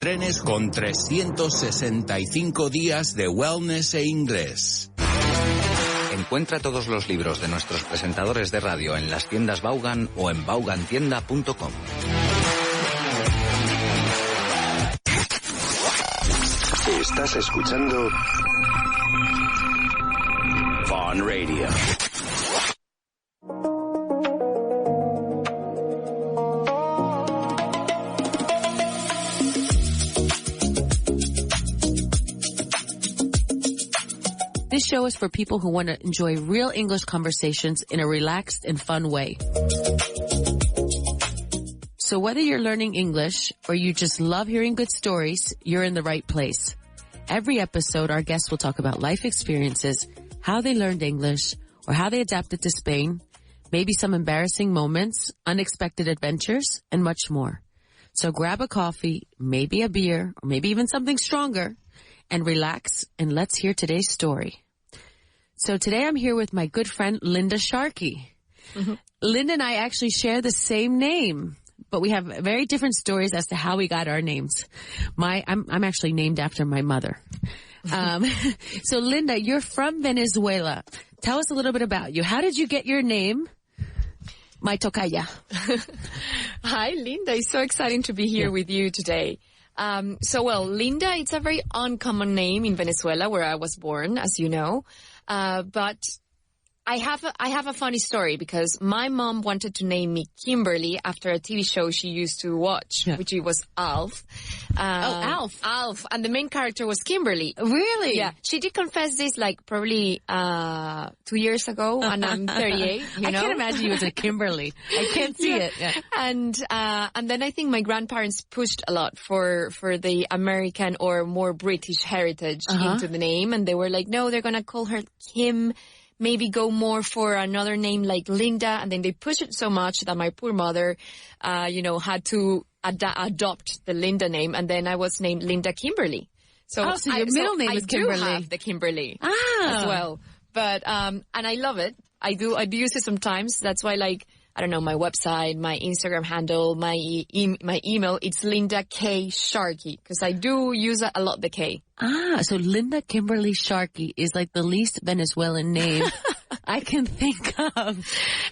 Trenes con 365 días de wellness e inglés. Encuentra todos los libros de nuestros presentadores de radio en las tiendas Vaughan o en vaughantienda.com. Estás escuchando Vaughan Radio. This show is for people who want to enjoy real English conversations in a relaxed and fun way. So whether you're learning English or you just love hearing good stories, you're in the right place. Every episode, our guests will talk about life experiences, how they learned English, or how they adapted to Spain, maybe some embarrassing moments, unexpected adventures, and much more. So grab a coffee, maybe a beer, or maybe even something stronger, and relax, and let's hear today's story. So today I'm here with my good friend, Linda Sharkey. Mm-hmm. Linda and I actually share the same name, but we have very different stories as to how we got our names. I'm actually named after my mother. So Linda, you're from Venezuela. Tell us a little bit about you. How did you get your name? My tocaya. Hi, Linda. It's so exciting to be here with you today. Linda, it's a very uncommon name in Venezuela, where I was born, as you know. But I have a funny story, because my mom wanted to name me Kimberly after a TV show she used to watch, which was Alf. Alf. Alf. And the main character was Kimberly. Really? Yeah. She did confess this probably 2 years ago, and I'm 38, you know? I can't imagine you as a Kimberly. I can't see it. Yeah. And then I think my grandparents pushed a lot for the American or more British heritage into the name. And they were like, no, they're going to call her Kim. Maybe go more for another name like Linda. And then they pushed it so much that my poor mother, had to adopt the Linda name. And then I was named Linda Kimberly. So your middle name is Kimberly. I do have the Kimberly as well. But, and I love it. I do use it sometimes. That's why, I don't know, my website, my Instagram handle, my email, it's Linda K. Sharkey, because I do use a lot, the K. So Linda Kimberly Sharkey is like the least Venezuelan name I can think of.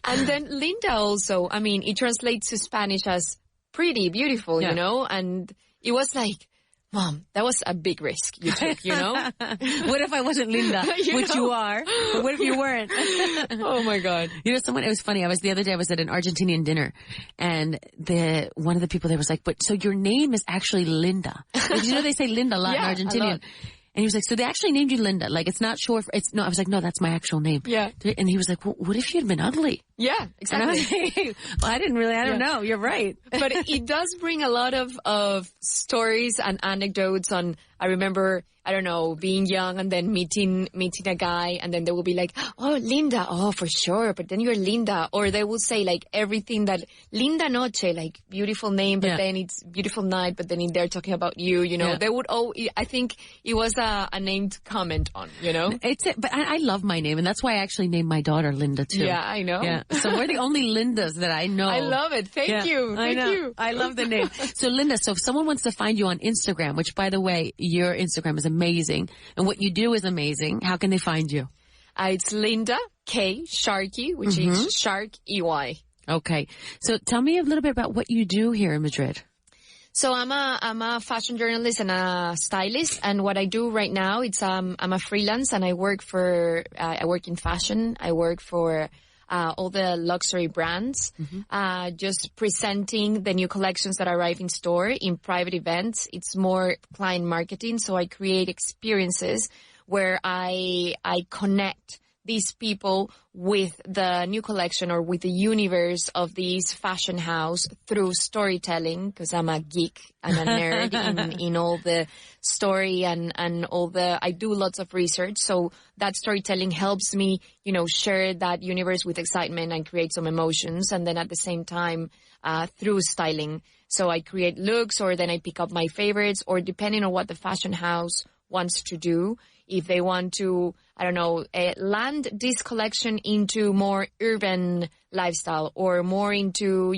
And then Linda also, it translates to Spanish as pretty, beautiful, you know, and it was like, Mom, that was a big risk you took, you know? What if I wasn't Linda, which you are? But what if you weren't? Oh, my God. You know, it was funny. The other day I was at an Argentinian dinner, and one of the people there was like, but so your name is actually Linda. Like, you know, they say Linda a lot in Argentinian. And he was like, so they actually named you Linda. Like, it's not short. I was like, no, that's my actual name. Yeah. And he was like, well, what if you'd been ugly? Yeah, exactly. Well, I don't know. You're right. But it does bring a lot of stories and anecdotes on, I remember, I don't know, being young and then meeting a guy, and then they will be like, oh, Linda, oh, for sure, but then you're Linda. Or they will say everything that, Linda Noche, beautiful name, but then it's beautiful night, but then they're talking about you, you know. They would, I think it was a name to comment on, you know. But I love my name, and that's why I actually named my daughter Linda too. Yeah, I know. Yeah. So we're the only Lindas that I know. I love it. Thank you. Thank you. I love the name. So Linda, if someone wants to find you on Instagram, which by the way, your Instagram is amazing, and what you do is amazing, how can they find you? It's Linda K. Sharkey, which is Shark EY. Okay. So tell me a little bit about what you do here in Madrid. So I'm a fashion journalist and a stylist, and what I do right now, I'm a freelance, and I work in fashion. I work for all the luxury brands, just presenting the new collections that arrive in store in private events. It's more client marketing, so I create experiences where I connect these people with the new collection or with the universe of this fashion house through storytelling, because I'm a geek and a nerd in all the story and I do lots of research. So that storytelling helps me, share that universe with excitement and create some emotions. And then at the same time, through styling. So I create looks, or then I pick up my favorites, or depending on what the fashion house wants to do. If they want to, land this collection into more urban lifestyle or more into,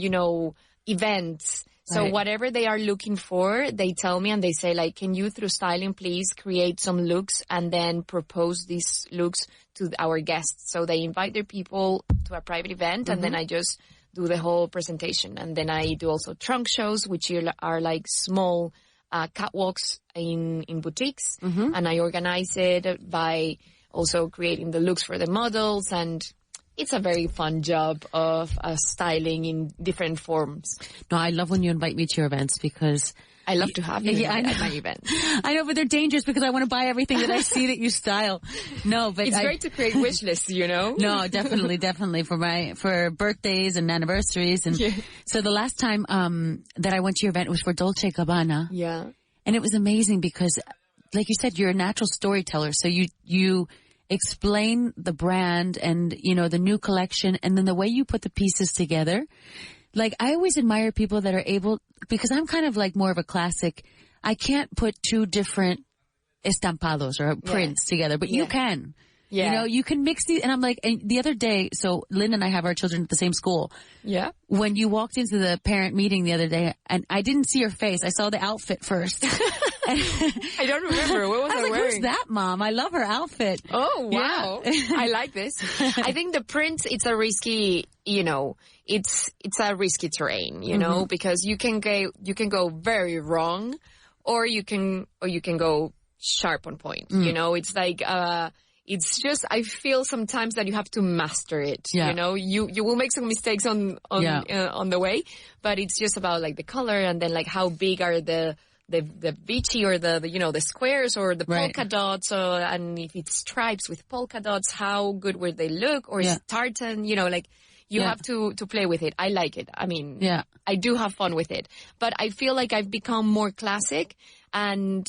events, So whatever they are looking for, they tell me and they say like, can you through styling please create some looks and then propose these looks to our guests. So they invite their people to a private event and then I just do the whole presentation. And then I do also trunk shows, which are like small catwalks in boutiques. And I organize it by also creating the looks for the models, and it's a very fun job of styling in different forms. No, I love when you invite me to your events because I love to have you at my events. I know, but they're dangerous because I want to buy everything that I see that you style. No, but it's great to create wish lists, you know? No, definitely for birthdays and anniversaries. And so the last time that I went to your event was for Dolce & Gabbana. Yeah. And it was amazing because, like you said, you're a natural storyteller. So you explain the brand and, you know, the new collection, and then the way you put the pieces together. Like, I always admire people that are able, because I'm kind of like more of a classic. I can't put two different estampados or prints together, but you can. Yeah. You know, you can mix these. And I'm like, and the other day, so Linda and I have our children at the same school. Yeah. When you walked into the parent meeting the other day, and I didn't see your face, I saw the outfit first. I don't remember. What was I like, wearing? Who's that, Mom? I love her outfit. Oh, wow. Yeah. I like this. I think the print, it's a risky, you know, it's a risky terrain, you know, because you can go very wrong, or you can go sharp on point. You know, it's like, it's just, I feel sometimes that you have to master it. Yeah. You know, you will make some mistakes on the way, but it's just about like the color, and then like how big are the beachy or the you know, the squares or the polka dots, and if it's stripes with polka dots, how good will they look, or tartan, you know, like you have to play with it. I like it. I mean, I do have fun with it, but I feel like I've become more classic, and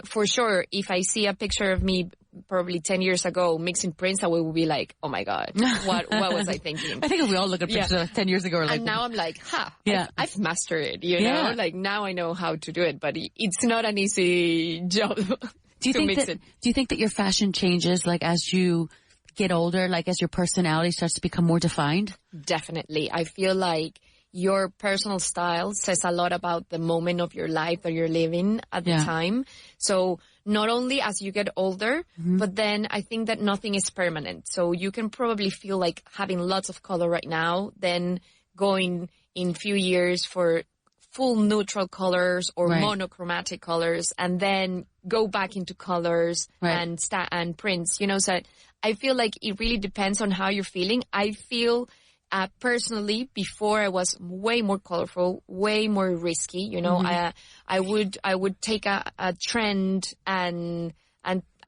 for sure, if I see a picture of me probably 10 years ago mixing prints, I will be like, oh my God, what was I thinking? I think we all look at pictures of 10 years ago. Like, and now I'm like, I've mastered it, you know? Like now I know how to do it, but it's not an easy job to mix it. Do you think that your fashion changes like as you get older, like as your personality starts to become more defined? Definitely. I feel like your personal style says a lot about the moment of your life that you're living at the time. So not only as you get older, but then I think that nothing is permanent. So you can probably feel like having lots of color right now, then going in few years for full neutral colors or monochromatic colors, and then go back into colors and prints, you know. So I feel like it really depends on how you're feeling. I feel personally, before I was way more colorful, way more risky, you know. I would take a trend and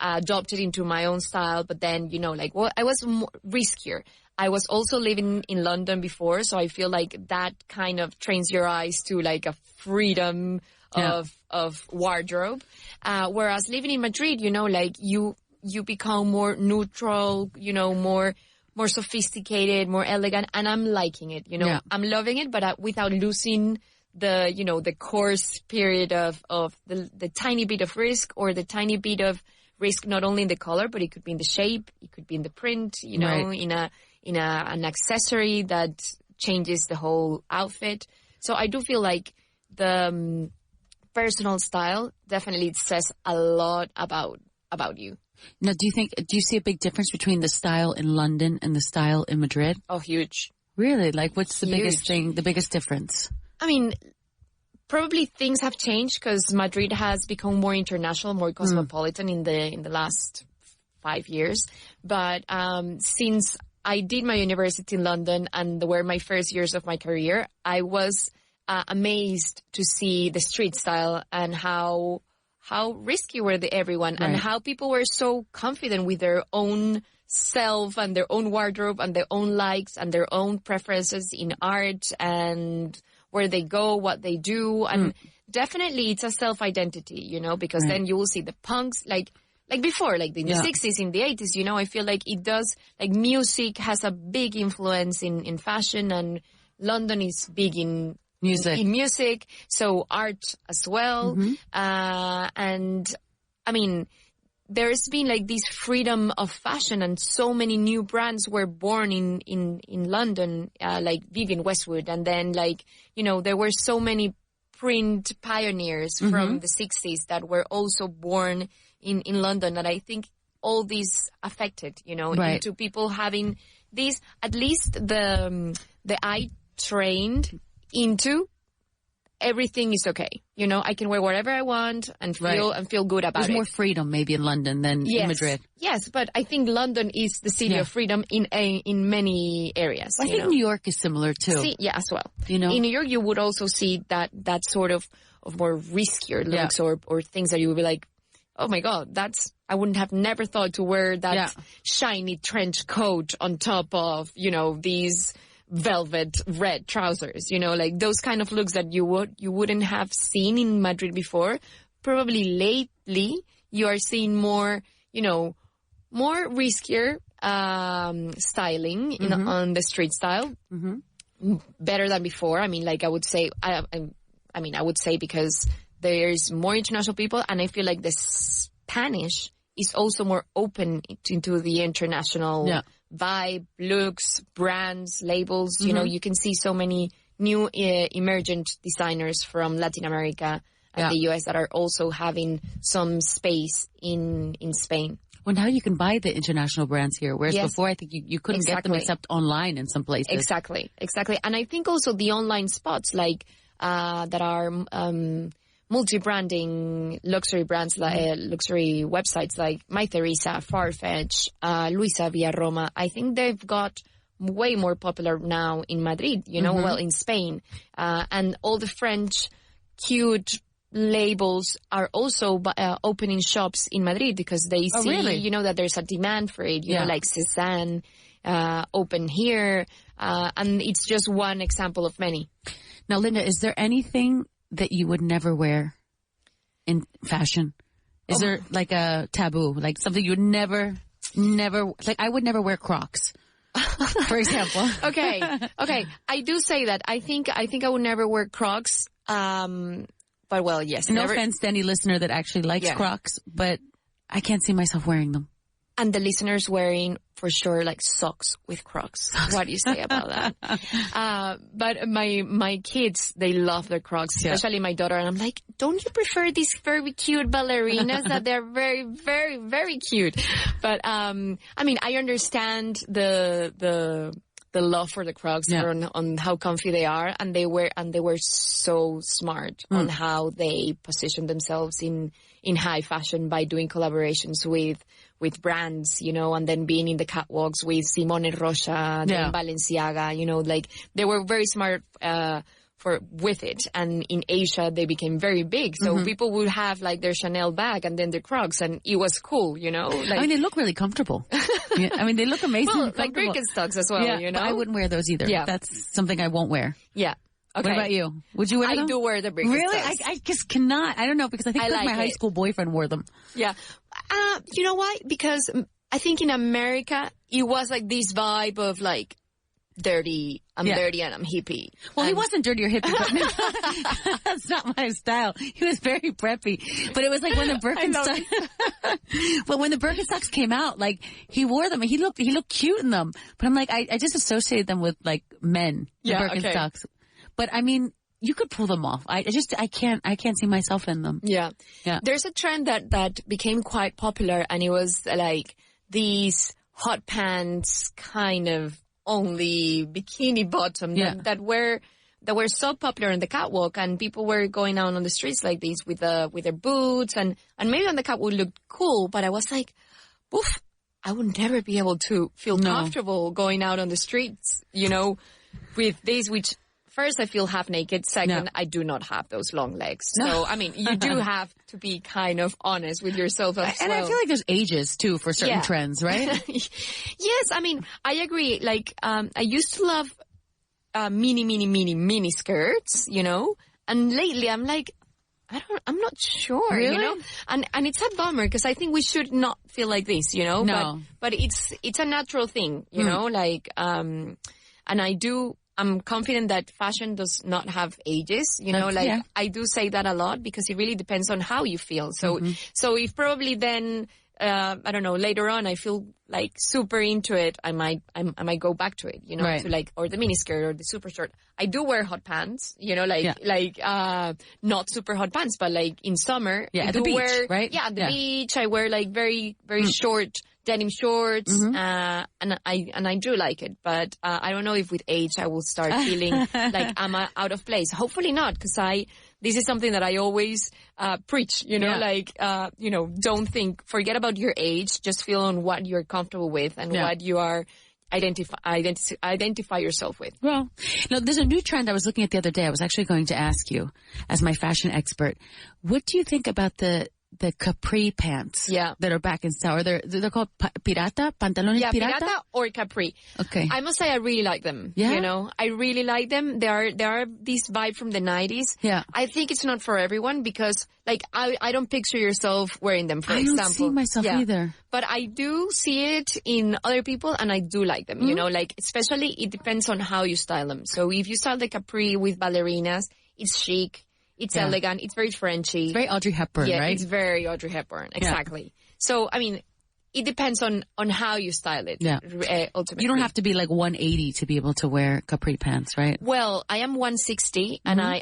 adopt it into my own style, but then, you know, like, well, I was more riskier. I was also living in London before, so I feel like that kind of trains your eyes to like a freedom of wardrobe. Whereas living in Madrid, you know, like you become more neutral, you know, more sophisticated, more elegant, and I'm liking it, you know. Yeah. I'm loving it, but without losing the, you know, the course period of the tiny bit of risk, or the tiny bit of risk not only in the color, but it could be in the shape, it could be in the print, you know, in an accessory that changes the whole outfit. So I do feel like the personal style definitely says a lot about you. Now, do you see a big difference between the style in London and the style in Madrid? Oh, huge. Really? Like, what's the biggest difference? I mean, probably things have changed because Madrid has become more international, more cosmopolitan in the last 5 years. But since I did my university in London and were my first years of my career, I was amazed to see the street style and how risky were everyone, and how people were so confident with their own self and their own wardrobe and their own likes and their own preferences in art and where they go, what they do. And definitely it's a self-identity, you know, because then you will see the punks like before, like in the 60s, in the 80s, you know. I feel like it does, like music has a big influence in fashion, and London is big in music, so art as well. And I mean, there's been like this freedom of fashion, and so many new brands were born in London, like Vivienne Westwood, and then, like, you know, there were so many print pioneers from the 60s that were also born in London, that I think all these affected, into people having this, at least the eye trained into everything is okay. I can wear whatever I want and feel good about it. There's more freedom maybe in London than in Madrid. Yes, but I think London is the city of freedom in many areas. I think New York is similar too. As well. In New York, you would also see that sort of more riskier looks or things that you would be like, oh my God, I wouldn't have never thought to wear that shiny trench coat on top of, these velvet red trousers, like those kind of looks that you wouldn't have seen in Madrid before. Probably lately you are seeing more, more riskier styling on the street style. Better than before. I mean, like I would say because there's more international people, and I feel like the Spanish is also more open into the international vibe, looks, brands, labels. You can see so many new emergent designers from Latin America and the US that are also having some space in Spain. Well, now you can buy the international brands here, whereas before I think you couldn't get them except online in some places. Exactly. And I think also the online spots like that are multi-branding luxury brands, luxury websites like My Theresa, Farfetch, Luisa Via Roma. I think they've got way more popular now in Madrid, in Spain. And all the French cute labels are also opening shops in Madrid because they see, that there's a demand for it, like Cézanne open here. And it's just one example of many. Now, Linda, is there anything that you would never wear in fashion? Is there like a taboo, like something you would never, like I would never wear Crocs, for example. Okay. I do say that. I think I would never wear Crocs. But well, yes. No offense to any listener that actually likes Crocs, but I can't see myself wearing them. And the listeners wearing, for sure, like socks with Crocs. What do you say about that? But my kids, they love their Crocs, especially my daughter. And I'm like, don't you prefer these very cute ballerinas that they're very, very, very cute? But, I mean, I understand the love for the Crocs on how comfy they are. And they were so smart on how they position themselves in high fashion by doing collaborations with brands, and then being in the catwalks with Simone Rocha, then Balenciaga, like they were very smart with it. And in Asia, they became very big. So people would have like their Chanel bag and then their Crocs, and it was cool, Like, I mean, they look really comfortable. I mean, they look amazing. Well, like Birkenstocks as well, But I wouldn't wear those either. Yeah. That's something I won't wear. Yeah. Okay. What about you? Would you wear them? I do wear the Birkenstocks. Really? I just cannot. I don't know, because I think my high school boyfriend wore them. Yeah. You know why? Because I think in America, it was like this vibe of like, dirty, I'm dirty and I'm hippie. Well, he wasn't dirty or hippie, but that's not my style. He was very preppy. But it was like when the Birkenstocks, well, when the Birkenstocks came out, like he wore them and he looked cute in them. But I'm like, I just associated them with like men, the Birkenstocks. Okay. But I mean, you could pull them off. I can't see myself in them. Yeah. There's a trend that became quite popular, and it was like these hot pants kind of only bikini bottom that were so popular in the catwalk, and people were going out on the streets like this with their boots, and maybe on the catwalk looked cool, but I was like, oof, I would never be able to feel comfortable going out on the streets, with these, which first I feel half naked. Second, I do not have those long legs. So, I mean, you do have to be kind of honest with yourself as well. And I feel like there's ages too for certain trends, right? Yes. I mean, I agree. Like, I used to love, mini skirts, and lately I'm like, I'm not sure, really? And it's a bummer because I think we should not feel like this, No. But it's a natural thing, like, and I'm confident that fashion does not have ages, I do say that a lot because it really depends on how you feel. So, so if probably then I don't know, later on I feel like super into it, I might go back to it, Right. to like, or the miniskirt or the super short. I do wear hot pants, not super hot pants, but like in summer, Yeah, I at the do beach, wear, right? Yeah, at the Yeah. beach. I wear like very, very short denim shorts, and I do like it, but I don't know if with age I will start feeling like I'm out of place. Hopefully not, because this is something that I always preach, don't forget about your age, just feel on what you're comfortable with and what you are identify yourself with. Well, there's a new trend I was looking at the other day. I was actually going to ask you, as my fashion expert, what do you think about the capri pants that are back in style? They're called pirata, pantalones pirata or capri. Okay. I must say I really like them. Yeah? I really like them. They are this vibe from the 90s. Yeah. I think it's not for everyone because like I don't picture yourself wearing them, for example. I don't see myself either. But I do see it in other people and I do like them, especially it depends on how you style them. So if you style the capri with ballerinas, it's chic. It's elegant. It's very Frenchy. It's very Audrey Hepburn, right? It's very Audrey Hepburn. Exactly. Yeah. So, I mean, it depends on how you style it. Yeah. Ultimately. You don't have to be like 180 to be able to wear capri pants, right? Well, I am 160 and I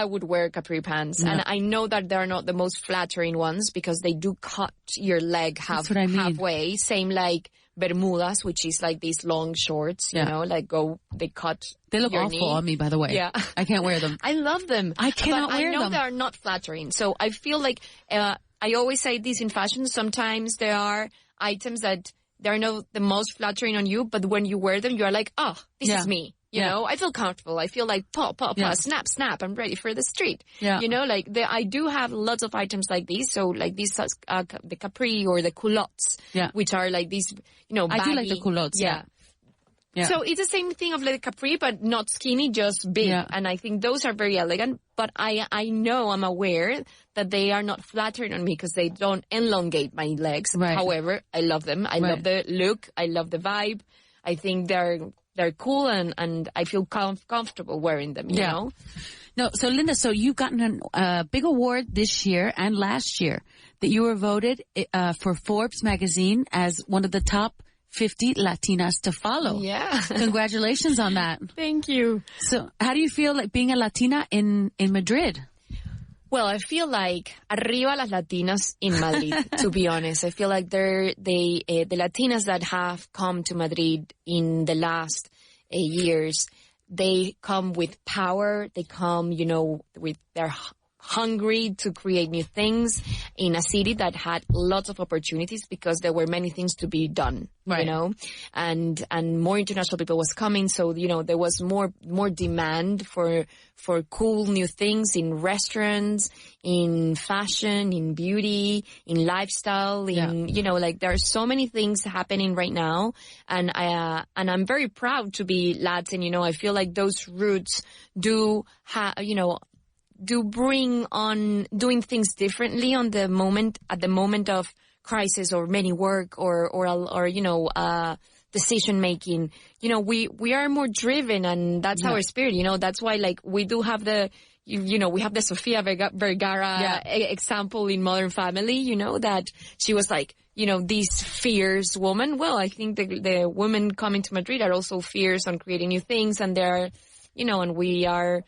would wear capri pants, and I know that they're not the most flattering ones because they do cut your leg halfway. Same like Bermudas, which is like these long shorts, they cut. They look your awful knee. on me, by the way. Yeah. I can't wear them. I love them. I cannot wear them. I know they are not flattering. So I feel like, I always say this in fashion. Sometimes there are items that they're not the most flattering on you, but when you wear them, you are like, oh, this is me. You know, I feel comfortable. I feel like pop, snap. I'm ready for the street. Yeah. I do have lots of items like these. So like these, the capri or the culottes, which are like these, baggy. I do like the culottes. Yeah. So it's the same thing of like capri, but not skinny, just big. Yeah. And I think those are very elegant. But I'm aware that they are not flattering on me because they don't elongate my legs. Right. However, I love them. I love the look. I love the vibe. I think they're cool and I feel comfortable wearing them, you know? No, so Linda, you've gotten a big award this year and last year that you were voted for Forbes magazine as one of the top 50 Latinas to follow. Yeah. Congratulations on that. Thank you. So how do you feel like being a Latina in Madrid? Well, I feel like arriba las Latinas in Madrid, to be honest. I feel like the Latinas that have come to Madrid in the last years, they come with power. They come, with their hungry to create new things in a city that had lots of opportunities because there were many things to be done, and more international people was coming. So, there was more demand for cool new things in restaurants, in fashion, in beauty, in lifestyle, there are so many things happening right now. And I'm very proud to be Latin. I feel like those roots do bring on doing things differently at the moment of crisis or many work or decision making. We are more driven, and that's our spirit. That's why we do have we have the Sofia Vergara example in Modern Family. That she was this fierce woman. Well, I think the women coming to Madrid are also fierce on creating new things, and they're and we are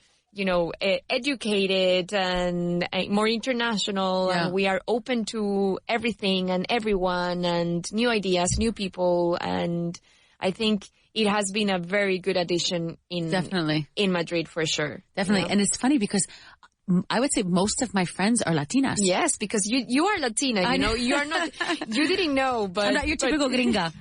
educated and more international, and we are open to everything and everyone and new ideas, new people, and I think it has been a very good addition in Madrid for sure. Definitely. And it's funny because I would say most of my friends are Latinas. Yes, because you are Latina, you are not, you didn't know, but. I'm not your typical gringa.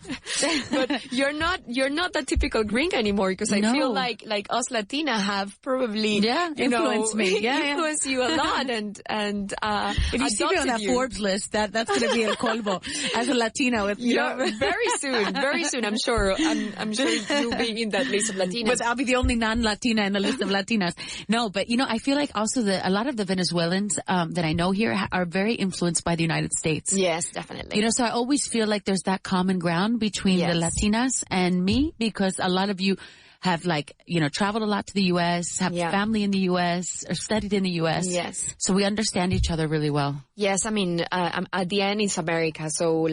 But you're not that typical gringa anymore, because I feel like us Latina have probably, influenced me. Influenced you a lot, and if you see me on that Forbes list, that's going to be El Colmo as a Latina with, very soon, I'm sure you'll be in that list of Latinas. But I'll be the only non-Latina in the list of Latinas. No, but I feel like also a lot of the Venezuelans that I know here are very influenced by the United States. Yes, definitely. So I always feel like there's that common ground between the Latinas and me, because a lot of you have traveled a lot to the U.S., have family in the U.S. or studied in the U.S. Yes. So we understand each other really well. Yes. I mean, at the end it's America. So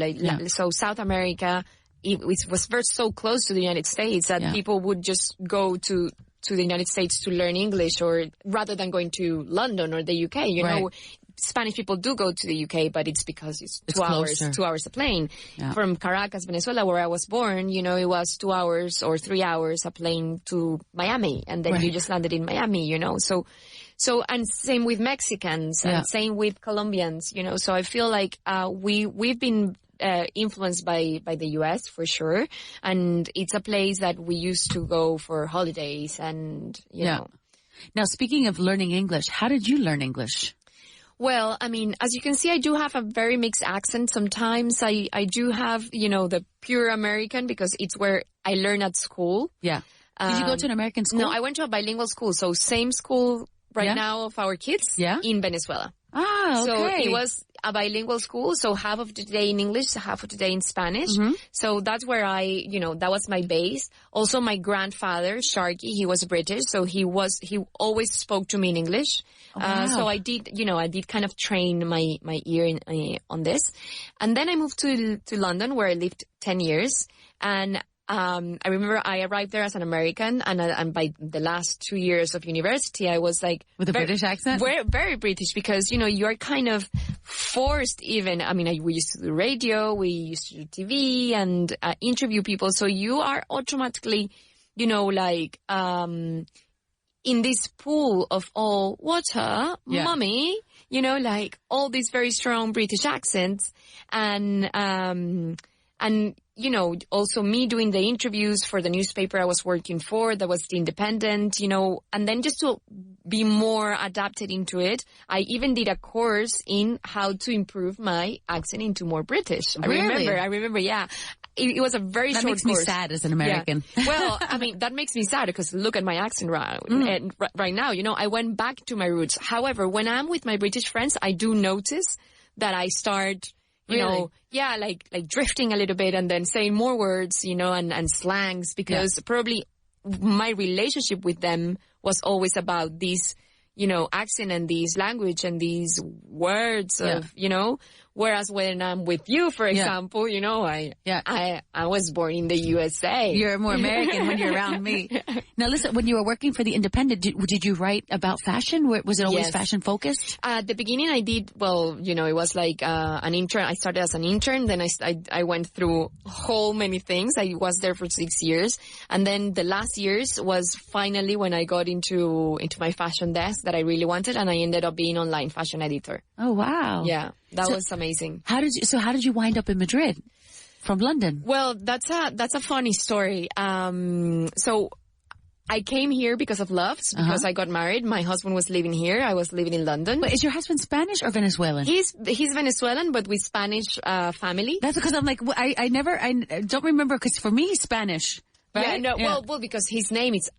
so South America, it was first so close to the United States that people would just go to the United States to learn English, or rather than going to London or the UK, you know, Spanish people do go to the UK, but it's because it's 2 hours a plane. From Caracas, Venezuela, where I was born, you know, it was 2 hours or 3 hours a plane to Miami, and then you just landed in Miami, you know. So, and same with Mexicans, and same with Colombians, you know. So I feel like we've been influenced by the U.S. for sure, and it's a place that we used to go for holidays, and you know. Now, speaking of learning English, how did you learn English? Well, I mean, as you can see, I do have a very mixed accent. Sometimes I do have, you know, the pure American, because it's where I learn at school. Yeah. Did you go to an American school? No, I went to a bilingual school. So same school now of our kids in Venezuela. Ah, okay. So it was a bilingual school. So half of the day in English, half of the day in Spanish. Mm-hmm. So that's where that was my base. Also, my grandfather, Sharkey, he was British. So he always spoke to me in English. Oh, wow. So I did kind of train my ear on this. And then I moved to London, where I lived 10 years. And I remember I arrived there as an American, and by the last 2 years of university, I was like... With a British accent? Very, very British, because, you know, you're kind of forced even... I mean, we used to do radio, we used to do TV and interview people. So you are automatically, you know, like... in this pool of all water, mommy, you know, like all these very strong British accents, and you know, also me doing the interviews for the newspaper I was working for, that was The Independent, you know, and then just to be more adapted into it, I even did a course in how to improve my accent into more British. Really? I remember, yeah. It was a very short course. That makes me sad as an American. Yeah. Well, I mean, that makes me sad, because look at my accent right now. You know, I went back to my roots. However, when I'm with my British friends, I do notice that I start... You know, like drifting a little bit, and then saying more words, you know, and slangs, because probably my relationship with them was always about this, you know, accent and this language and these words of, you know, whereas when I'm with you, for example, you know, I was born in the USA. You're more American when you're around me. Now, listen, when you were working for The Independent, did you write about fashion? Was it always fashion focused? At the beginning, I did. Well, you know, it was like an intern. I started as an intern. Then I went through whole many things. I was there for 6 years. And then the last years was finally when I got into my fashion desk that I really wanted. And I ended up being online fashion editor. Oh, wow. Yeah. That was amazing. How did you wind up in Madrid from London? Well, that's a funny story. So I came here because of love, because I got married. My husband was living here. I was living in London. But is your husband Spanish or Venezuelan? He's Venezuelan, but with Spanish family. That's because I'm like, I don't remember, because for me, he's Spanish. Right? Yeah, no, well, because his name is,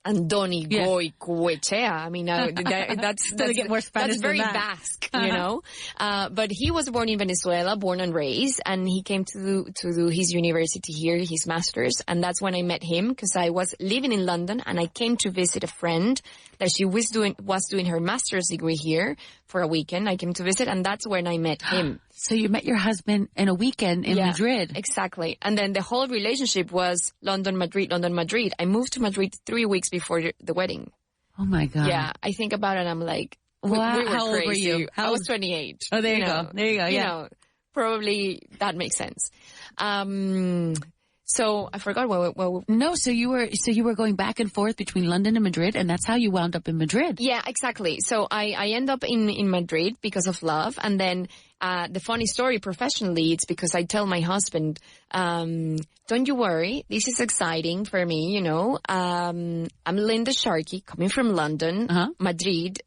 Andoni Goicoechea. I mean, that's get more Spanish. That's very than that. Basque, you know. But he was born in Venezuela, born and raised, and he came to do his university here, his master's, and that's when I met him, because I was living in London and I came to visit a friend that she was doing her master's degree here for a weekend. I came to visit, and that's when I met him. So you met your husband in a weekend in Madrid. Exactly. And then the whole relationship was London, Madrid, London, Madrid. I moved to Madrid 3 weeks before the wedding. Oh my God. Yeah. I think about it, I'm like, wow. we were How crazy. old were you? I was 28. Oh, there you go. There you go. Yeah. You know, probably that makes sense. So I forgot what. No, so you were going back and forth between London and Madrid, and that's how you wound up in Madrid. Yeah, exactly. So I end up in Madrid because of love, and then the funny story professionally, it's because I tell my husband, don't you worry, this is exciting for me. You know, I'm Linda Sharkey, coming from London, Madrid.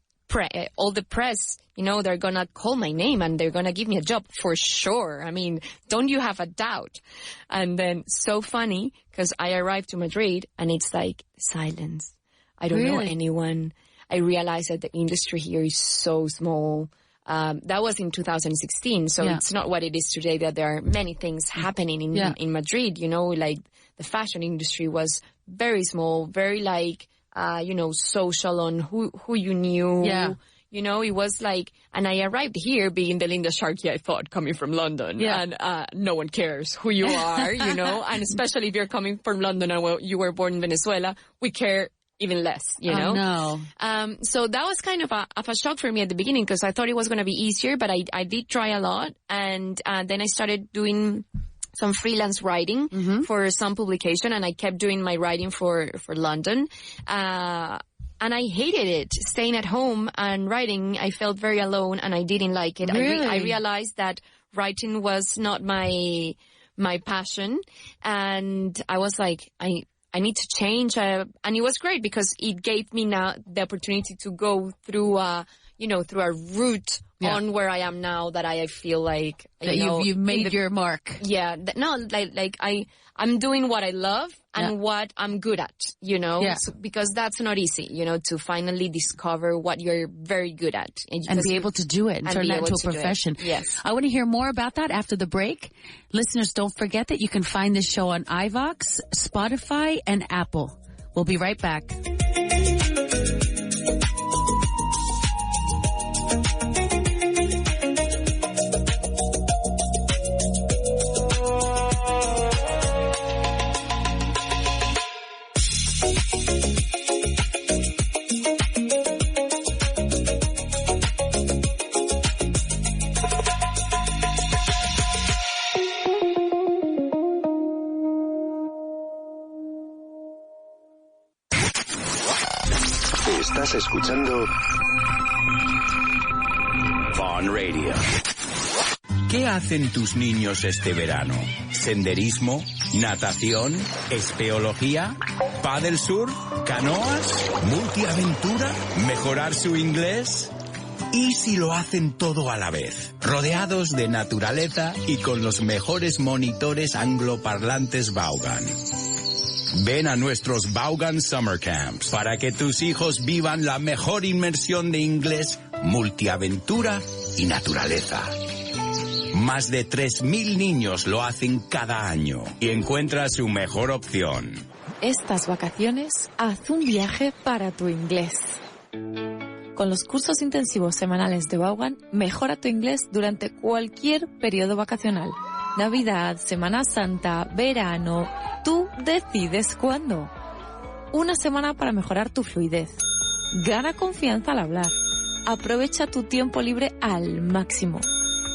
All the press, you know, they're gonna call my name and they're gonna give me a job for sure. I mean, don't you have a doubt? And then so funny, because I arrived to Madrid and it's like silence. I don't know anyone. I realized that the industry here is so small. That was in 2016, so it's not what it is today, that there are many things happening in Madrid, like the fashion industry was very small, very social on who you knew. Yeah. It was like, and I arrived here being the Linda Sharkey, I thought, coming from London. Yeah. And no one cares who you are, and especially if you're coming from London and you were born in Venezuela, we care even less, Oh, no. So that was kind of a shock for me at the beginning, because I thought it was going to be easier, but I did try a lot. And then I started doing some freelance writing for some publication, and I kept doing my writing for London. And I hated it, staying at home and writing. I felt very alone, and I didn't like it. Really? I realized that writing was not my passion, and I was like, I need to change. And it was great because it gave me now the opportunity to go through a route on where I am now, that I feel like that you've made your mark. Yeah, I'm doing what I love and what I'm good at, so, because that's not easy, to finally discover what you're very good at. And be able to do it and turn that into a profession. Yes. I want to hear more about that after the break. Listeners, don't forget that you can find this show on iVox, Spotify, and Apple. We'll be right back. Estás escuchando Vaughan Radio. ¿Qué hacen tus niños este verano? ¿Senderismo? ¿Natación? ¿Espeología? ¿Paddle surf? ¿Canoas? ¿Multiaventura? ¿Mejorar su inglés? ¿Y si lo hacen todo a la vez? Rodeados de naturaleza y con los mejores monitores angloparlantes Vaughan. Ven a nuestros Vaughan Summer Camps para que tus hijos vivan la mejor inmersión de inglés, multiaventura y naturaleza. Más de 3.000 niños lo hacen cada año y encuentra su mejor opción. Estas vacaciones, haz un viaje para tu inglés. Con los cursos intensivos semanales de Vaughan, mejora tu inglés durante cualquier periodo vacacional. Navidad, Semana Santa, verano, tú decides cuándo. Una semana para mejorar tu fluidez. Gana confianza al hablar. Aprovecha tu tiempo libre al máximo.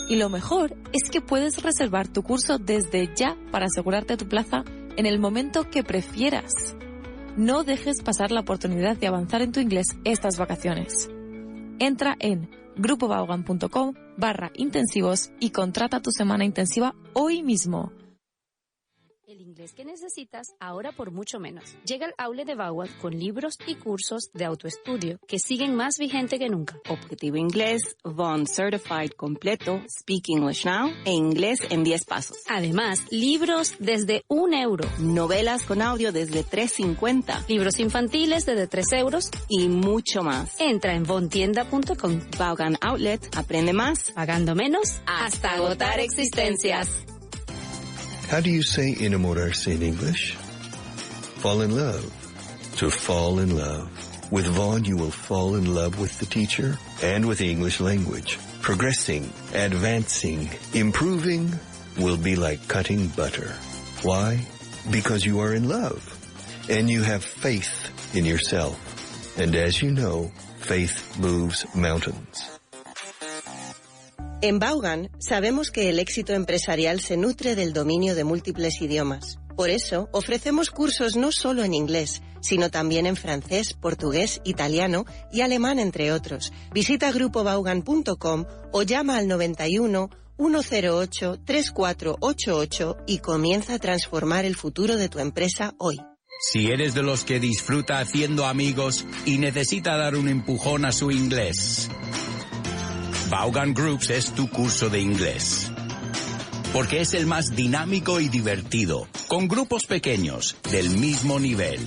Y lo mejor es que puedes reservar tu curso desde ya para asegurarte tu plaza en el momento que prefieras. No dejes pasar la oportunidad de avanzar en tu inglés estas vacaciones. Entra en grupovaughan.com/intensivos y contrata tu semana intensiva hoy mismo. El inglés que necesitas ahora por mucho menos. Llega al outlet de Vaughan con libros y cursos de autoestudio que siguen más vigente que nunca. Objetivo Inglés, Vaughan Certified completo, Speak English Now e Inglés en 10 pasos. Además, libros desde €1. Novelas con audio desde $3.50. Libros infantiles desde €3. Y mucho más. Entra en vaughantienda.com. Vaughan Outlet, aprende más, pagando menos hasta agotar existencias. How do you say enamorarse in English? Fall in love. To fall in love. With Vaughan, you will fall in love with the teacher and with the English language. Progressing, advancing, improving will be like cutting butter. Why? Because you are in love and you have faith in yourself. And as you know, faith moves mountains. En Vaughan sabemos que el éxito empresarial se nutre del dominio de múltiples idiomas. Por eso, ofrecemos cursos no solo en inglés, sino también en francés, portugués, italiano y alemán, entre otros. Visita grupovaughan.com o llama al 91 108 3488 y comienza a transformar el futuro de tu empresa hoy. Si eres de los que disfruta haciendo amigos y necesita dar un empujón a su inglés, Vaughan Groups es tu curso de inglés. Porque es el más dinámico y divertido, con grupos pequeños, del mismo nivel,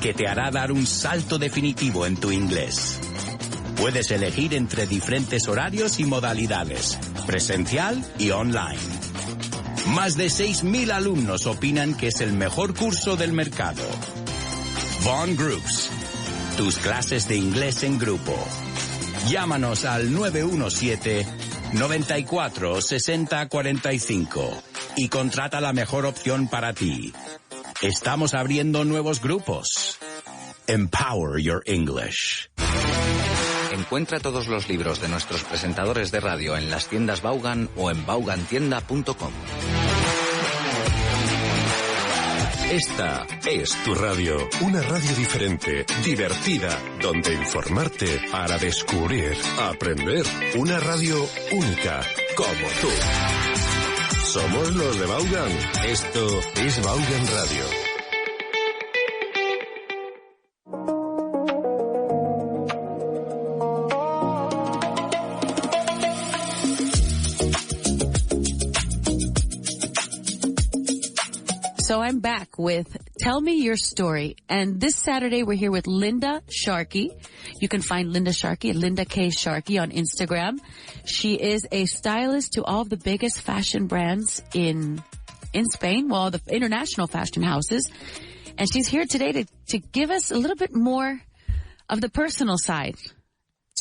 que te hará dar un salto definitivo en tu inglés. Puedes elegir entre diferentes horarios y modalidades, presencial y online. Más de 6.000 alumnos opinan que es el mejor curso del mercado. Vaughan Groups. Tus clases de inglés en grupo. Llámanos al 917 94 60 45 y contrata la mejor opción para ti. Estamos abriendo nuevos grupos. Empower your English. Encuentra todos los libros de nuestros presentadores de radio en las tiendas Vaughan o en vaughantienda.com. Esta es tu radio, una radio diferente, divertida, donde informarte para descubrir, aprender. Una radio única, como tú. Somos los de Vaughan. Esto es Vaughan Radio. So I'm back with Tell Me Your Story. And this Saturday, we're here with Linda Sharkey. You can find Linda Sharkey at Linda K. Sharkey on Instagram. She is a stylist to all of the biggest fashion brands in Spain, well, the international fashion houses. And she's here today to give us a little bit more of the personal side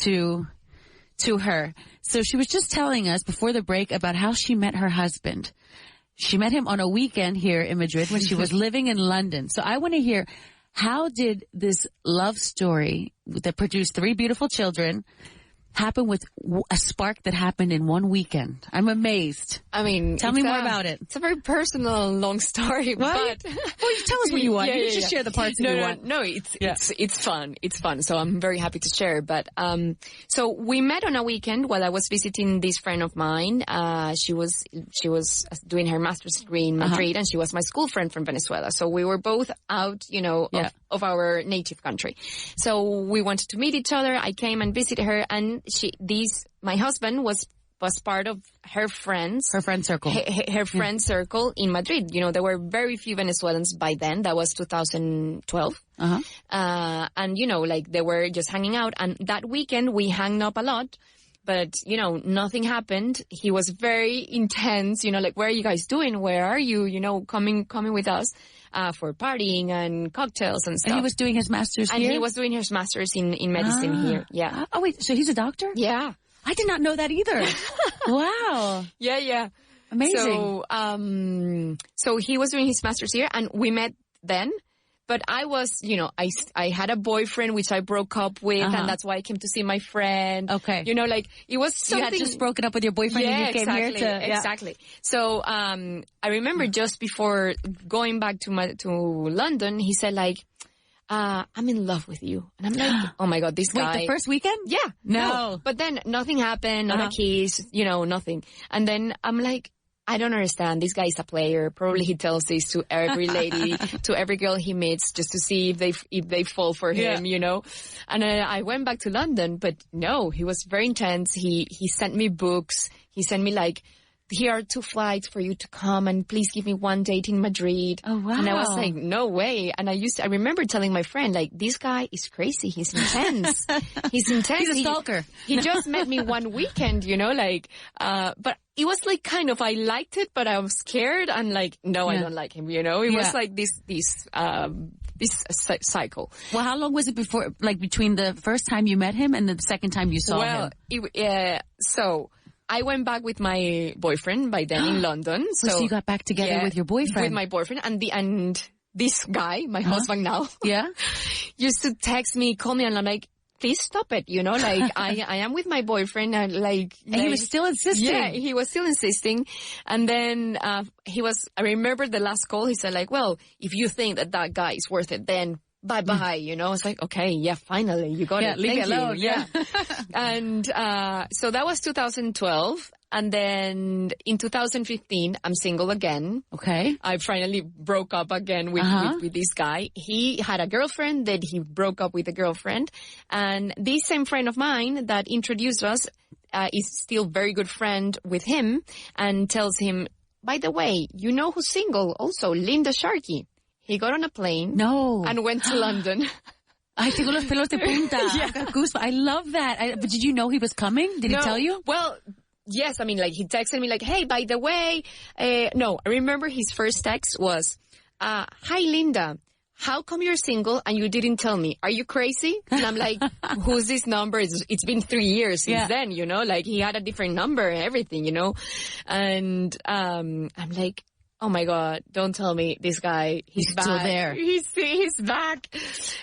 to her. So she was just telling us before the break about how she met her husband. She met him on a weekend here in Madrid when she was living in London. So I want to hear, how did this love story that produced 3 beautiful children happen with a spark that happened in one weekend? I'm amazed. I mean, tell me more about it. It's a very personal, long story. What? But well, you tell us what you want. You just share the parts that you want. No, it's fun. It's fun. So I'm very happy to share. But so we met on a weekend while I was visiting this friend of mine. She was doing her master's degree in Madrid, and she was my school friend from Venezuela. So we were both out, of our native country. So we wanted to meet each other. I came and visited her, and my husband was part of her friends. Her friend circle. Her friend circle in Madrid. There were very few Venezuelans by then. That was 2012. And, they were just hanging out. And that weekend we hung up a lot. But, nothing happened. He was very intense, where are you guys doing? Where are you, coming with us? For partying and cocktails and stuff. And he was doing his master's here? And he was doing his master's in medicine here, yeah. Oh, wait, so he's a doctor? Yeah. I did not know that either. Wow. Yeah. Amazing. So he was doing his master's here, and we met then. But I was, I had a boyfriend which I broke up with, and that's why I came to see my friend. Okay. It was something. You had just broken up with your boyfriend and you came here to... Yeah, exactly. So, I remember just before going back to London, he said I'm in love with you. And I'm like, oh my God, this guy. Wait, the first weekend? Yeah. No. But then nothing happened, not a kiss, nothing. And then I'm like, I don't understand. This guy is a player. Probably he tells this to every lady, to every girl he meets, just to see if they fall for him, And I went back to London, but no, he was very intense. He sent me books. He sent me here are 2 flights for you to come, and please give me 1 date in Madrid. Oh, wow. And I was like, no way. And I remember telling my friend, this guy is crazy. He's intense. He's intense. He's a stalker. He just met me 1 weekend, but it was kind of, I liked it, but I was scared and no, I don't like him, It was this cycle. Well, how long was it before, between the first time you met him and the second time you saw him? So I went back with my boyfriend by then in London. So you got back together with your boyfriend? With my boyfriend, and this guy, my husband now, used to text me, call me, and I'm like, please stop it, I am with my boyfriend, and and he was still insisting. Yeah, he was still insisting. And then I remember the last call, he said well, if you think that guy is worth it, then bye-bye, I was like, okay, yeah, finally, you got it. Leave me alone. Yeah. And so that was 2012. And then in 2015, I'm single again. Okay. I finally broke up again with this guy. He had a girlfriend, then he broke up with a girlfriend. And this same friend of mine that introduced us is still very good friend with him, and tells him, by the way, who's single also? Linda Sharkey. He got on a plane. No. And went to London. Ay, tengo los pelos de punta. Yeah. I love that. But did you know he was coming? Did he tell you? Well, yes. I mean, like, he texted me like, hey, by the way, no, I remember his first text was, hi, Linda. How come you're single and you didn't tell me? Are you crazy? And I'm like, who's this number? It's been 3 years since then, you know, like he had a different number and everything, you know? And, I'm like, oh my God, don't tell me this guy, he's back. Still there. He's back.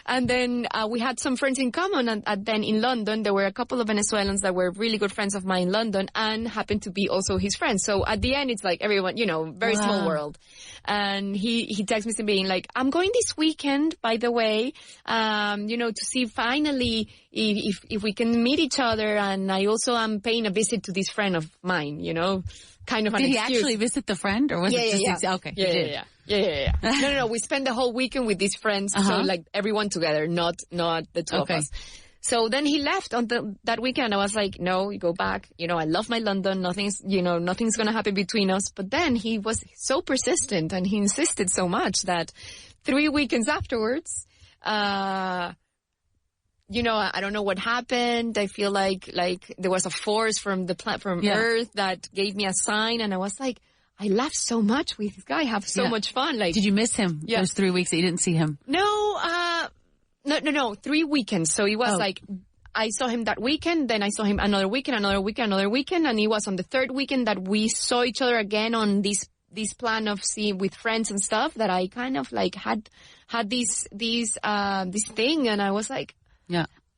And then, we had some friends in common and then in London, there were a couple of Venezuelans that were really good friends of mine in London and happened to be also his friends. So at the end, it's like everyone, you know, very small world. And he texts me being like, I'm going this weekend, by the way, you know, to see finally if we can meet each other. And I also am paying a visit to this friend of mine, you know, kind of an excuse. Did he actually visit the friend or was it just... Okay. Yeah. No. We spent the whole weekend with these friends. So like everyone together, not the two of us. So then he left on that weekend. I was like, no, you go back. You know, I love my London. Nothing's going to happen between us. But then he was so persistent and he insisted so much that 3 weekends afterwards, you know, I don't know what happened. I feel like there was a force from Earth that gave me a sign. And I was like, I laughed so much with this guy. I have so much fun. Like, did you miss him those 3 weeks that you didn't see him? No, 3 weekends. So it was like, I saw him that weekend, then I saw him another weekend, and it was on the third weekend that we saw each other again on this plan of seeing with friends and stuff that I kind of like had this thing, and I was like,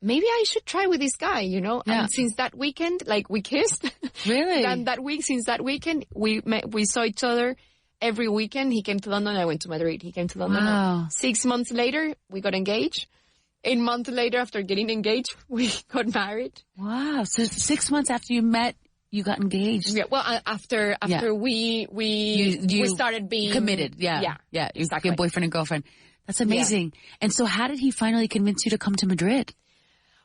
maybe I should try with this guy, you know? And since that weekend, like, we kissed. Really? And since that weekend, we saw each other every weekend. He came to London, I went to Madrid. He came to London. Wow. 6 months later, we got engaged. 1 month later, after getting engaged, we got married. Wow. So 6 months after you met, you got engaged. Yeah. Well, after we started being committed. Yeah. Exactly. Your boyfriend and girlfriend. That's amazing. Yeah. And so how did he finally convince you to come to Madrid?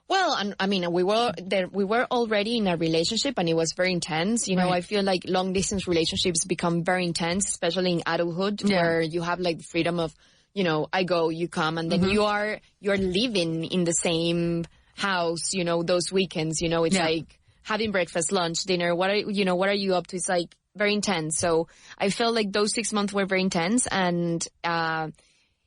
Well, I mean, we were already in a relationship and it was very intense. You know, I feel like long distance relationships become very intense, especially in adulthood, where you have like the freedom of, you know, I go, you come, and then you're living in the same house, you know, those weekends, you know, it's like having breakfast, lunch, dinner. What are you up to? It's like very intense. So I felt like those 6 months were very intense, and,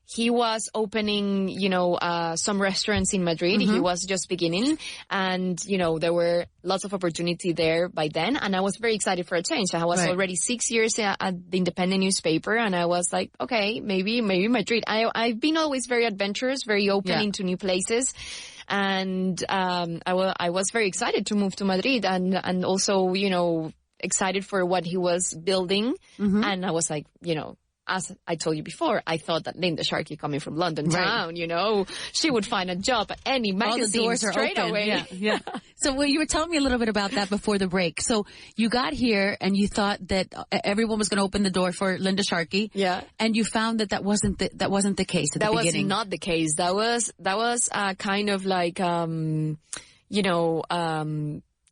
he was opening, you know, some restaurants in Madrid. He was just beginning, and, you know, there were lots of opportunity there by then. And I was very excited for a change. I was already 6 years at the independent newspaper, and I was like, okay, maybe Madrid. I've been always very adventurous, very open into new places. And, I was very excited to move to Madrid, and also, you know, excited for what he was building. And I was like, you know, as I told you before, I thought that Linda Sharkey, coming from London town, you know, she would find a job at any magazine. All the doors are straight open. away. Yeah. So you were telling me a little bit about that before the break. So you got here and you thought that everyone was going to open the door for Linda Sharkey. Yeah. And you found that wasn't the case at the beginning. That was not the case. That was kind of like, you know,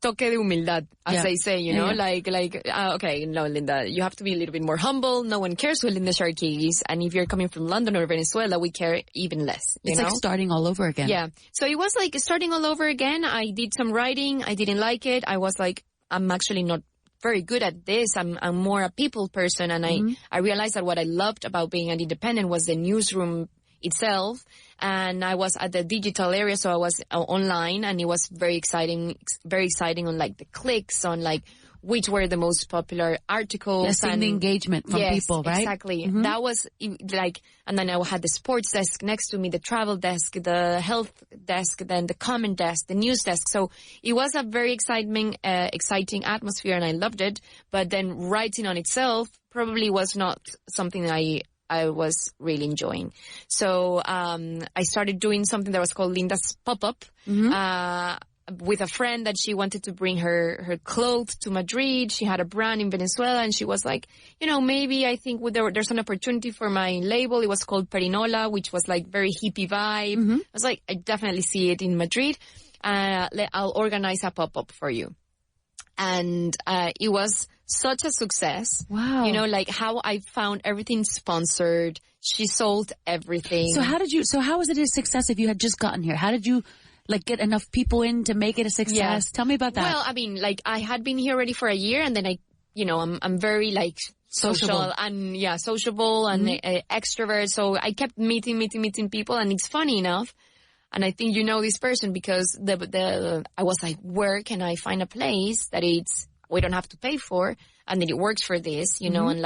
toque de humildad, as they say, you know, okay, no, Linda, you have to be a little bit more humble. No one cares who Linda Sharkey is. And if you're coming from London or Venezuela, we care even less. It's like starting all over again. Yeah. So it was like starting all over again. I did some writing. I didn't like it. I was like, I'm actually not very good at this. I'm more a people person. And I realized that what I loved about being an independent was the newsroom itself. And I was at the digital area, so I was online, and it was very exciting on like the clicks, on like which were the most popular articles. And the engagement from people, right? Exactly. That was like, and then I had the sports desk next to me, the travel desk, the health desk, then the comment desk, the news desk. So it was a very exciting atmosphere, and I loved it. But then writing on itself probably was not something I was really enjoying. So I started doing something that was called Linda's Pop-Up with a friend that she wanted to bring her clothes to Madrid. She had a brand in Venezuela, and she was like, you know, maybe I think there's an opportunity for my label. It was called Perinola, which was like very hippie vibe. I was like, I definitely see it in Madrid. I'll organize a pop-up for you. And it was such a success. Wow. You know, like how I found everything sponsored. She sold everything. So how was it a success if you had just gotten here? How did you get enough people in to make it a success? Yeah. Tell me about that. Well, I mean, I had been here already for a year, and then I'm very social and sociable and extrovert. So I kept meeting people, and it's funny enough. And I think you know this person because I was like, where can I find a place that we don't have to pay for and that it works for this, and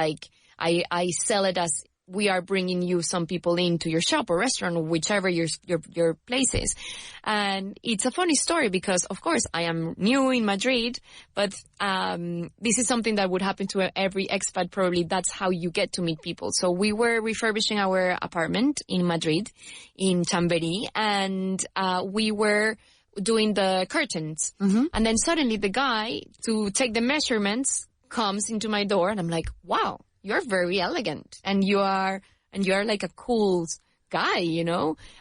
I sell it as we are bringing you some people into your shop or restaurant or whichever your place is. And it's a funny story because, of course, I am new in Madrid, but this is something that would happen to every expat probably. That's how you get to meet people. So we were refurbishing our apartment in Madrid, in Chamberí, and we were doing the curtains. And then suddenly the guy to take the measurements comes into my door, and I'm like, wow. You're very elegant, and you are like a cool guy,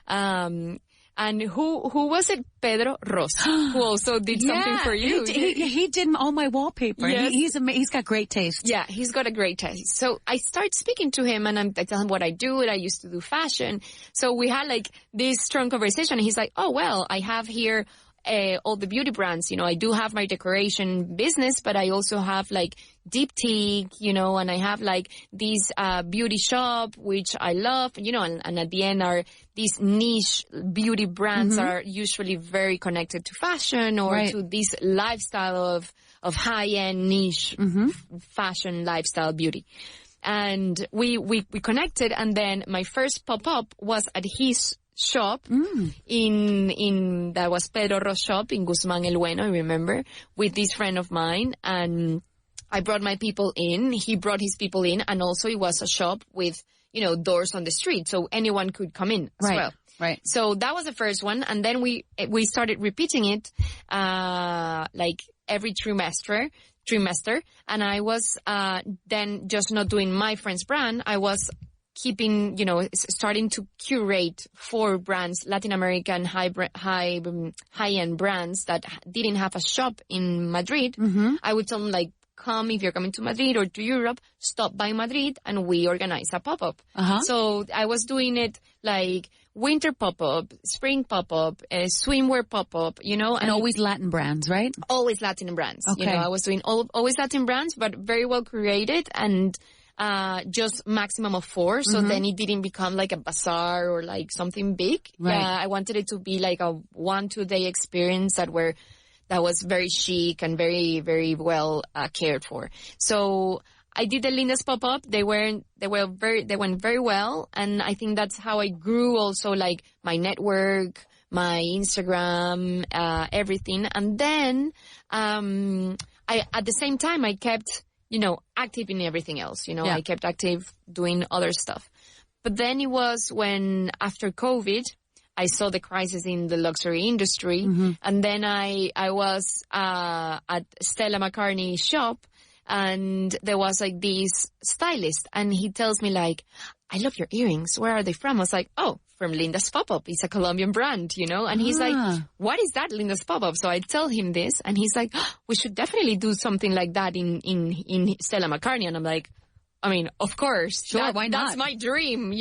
And who was it? Pedro Ros, who also did something for you. He did all my wallpaper. Yes. He's got great taste. Yeah, he's got a great taste. So I start speaking to him, and I tell him what I do, and I used to do fashion. So we had this strong conversation. And he's like, oh well, I have here all the beauty brands. I do have my decoration business, but I also have Diptyque, and I have this beauty shop, which I love, and at the end are these niche beauty brands are usually very connected to fashion or to this lifestyle of high-end niche fashion lifestyle beauty. And we connected, and then my first pop-up was at his shop in that was Pedro Ros shop in Guzmán el Bueno, I remember, with this friend of mine, and I brought my people in, he brought his people in, and also it was a shop with, doors on the street, so anyone could come in as well. Right. So that was the first one, and then we started repeating it, every trimester, and I was, then just not doing my friend's brand, I was keeping, starting to curate 4 brands, Latin American high-end brands that didn't have a shop in Madrid. I would tell them come if you're coming to Madrid or to Europe, stop by Madrid and we organize a pop-up. So I was doing it winter pop-up, spring pop-up, swimwear pop-up, and always Latin brands, right? Always Latin brands. Okay. I was doing always Latin brands, but very well curated and just maximum of 4. So then it didn't become a bazaar or something big. Right. I wanted it to be a 1-2 day experience that was very chic and very, very well cared for. So I did the Linda's pop-up. They went very well. And I think that's how I grew also my network, my Instagram, everything. And then, at the same time, I kept, active in everything else. I kept active doing other stuff. But then it was when, after COVID, I saw the crisis in the luxury industry. And then I was at Stella McCartney's shop, and there was this stylist, and he tells me I love your earrings. Where are they from? I was like, oh, from Linda's Pop-Up. It's a Colombian brand, And he's like, what is that, Linda's Pop-Up? So I tell him this, and he's like, oh, we should definitely do something like that in Stella McCartney. And I'm like, I mean, of course. Sure, why not? That's my dream,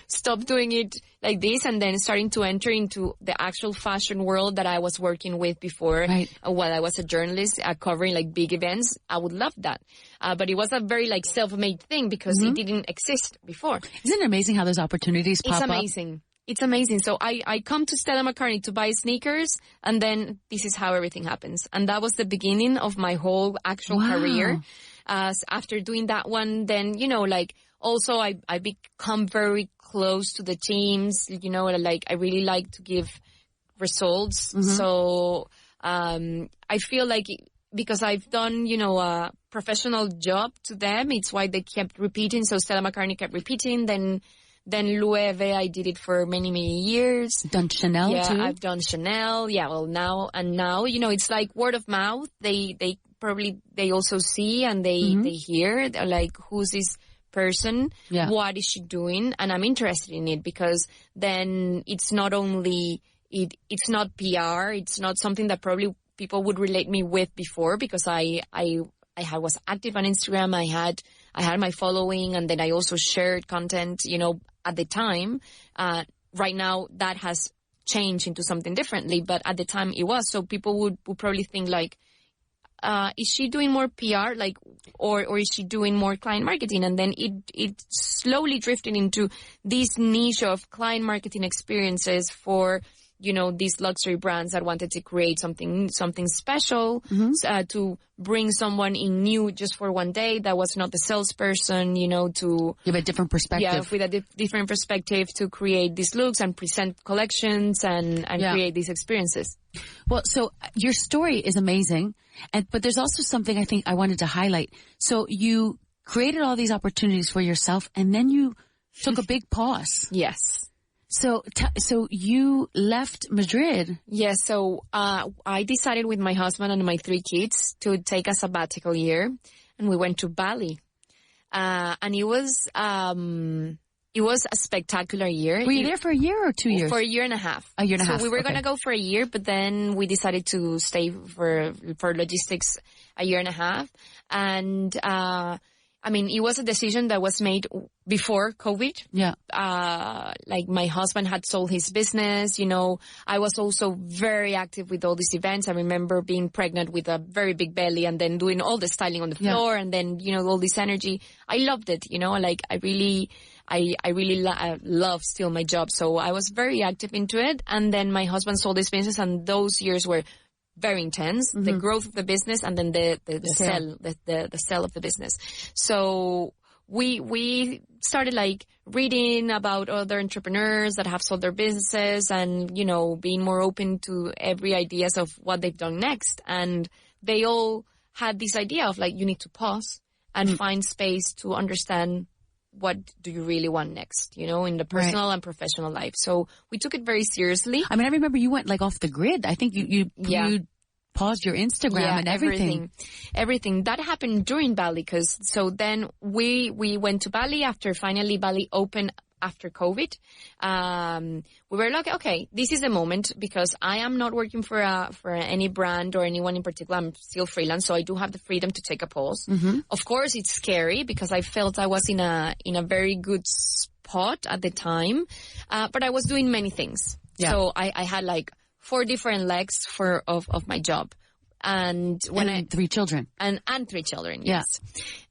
stop doing it like this and then starting to enter into the actual fashion world that I was working with before. Right. While I was a journalist covering big events. I would love that. But it was a very self-made thing because it didn't exist before. Isn't it amazing how those opportunities pop up? It's amazing. It's amazing. So I come to Stella McCartney to buy sneakers, and then this is how everything happens. And that was the beginning of my whole actual career. After doing that one, then, also I become very close to the teams, I really like to give results. So, I feel because I've done, a professional job to them, it's why they kept repeating. So Stella McCartney kept repeating. Then Loewe, I did it for many, many years. Done Chanel too? Yeah, I've done Chanel. Yeah, well, now, it's word of mouth. They also see and they hear, they're who's this person? Yeah. What is she doing? And I'm interested in it because then it's not only, it's not PR. It's not something that probably people would relate me with before because I was active on Instagram. I had I had my following, and then I also shared content, at the time. Right now that has changed into something differently, but at the time it was. So people would probably think like, is she doing more PR, or is she doing more client marketing? And then it slowly drifted into this niche of client marketing experiences for, these luxury brands that wanted to create something special, to bring someone in new just for one day that was not the salesperson, to give a different perspective. Yeah, with a different perspective to create these looks and present collections and create these experiences. Well, so your story is amazing, but there's also something I think I wanted to highlight. So you created all these opportunities for yourself, and then you took a big pause. Yes. So you left Madrid. Yes. So I decided with my husband and my 3 kids to take a sabbatical year, and we went to Bali. And it was a spectacular year. Were you there for a year or 2 years? For a year and a half. A year and a half. So we were going to go for a year, but then we decided to stay for logistics a year and a half. And it was a decision that was made before COVID. Yeah. My husband had sold his business, I was also very active with all these events. I remember being pregnant with a very big belly and then doing all the styling on the floor and then, all this energy. I loved it, I really love still my job. So I was very active into it. And then my husband sold his business, and those years were very intense, the growth of the business and then the sale of the business. So we started reading about other entrepreneurs that have sold their businesses and, being more open to every ideas of what they've done next. And they all had this idea of you need to pause and find space to understand what do you really want next, in the personal and professional life. So we took it very seriously. I remember you went off the grid. I think you paused your Instagram and everything. Everything. That happened during Bali so then we went to Bali after finally Bali opened after COVID. We were like, okay, this is the moment, because I am not working for any brand or anyone in particular. I'm still freelance, so I do have the freedom to take a pause. Of course, it's scary because I felt I was in a very good spot at the time, but I was doing many things. Yeah. So I had 4 different legs of my job, and 3 children, and 3 children. Yes.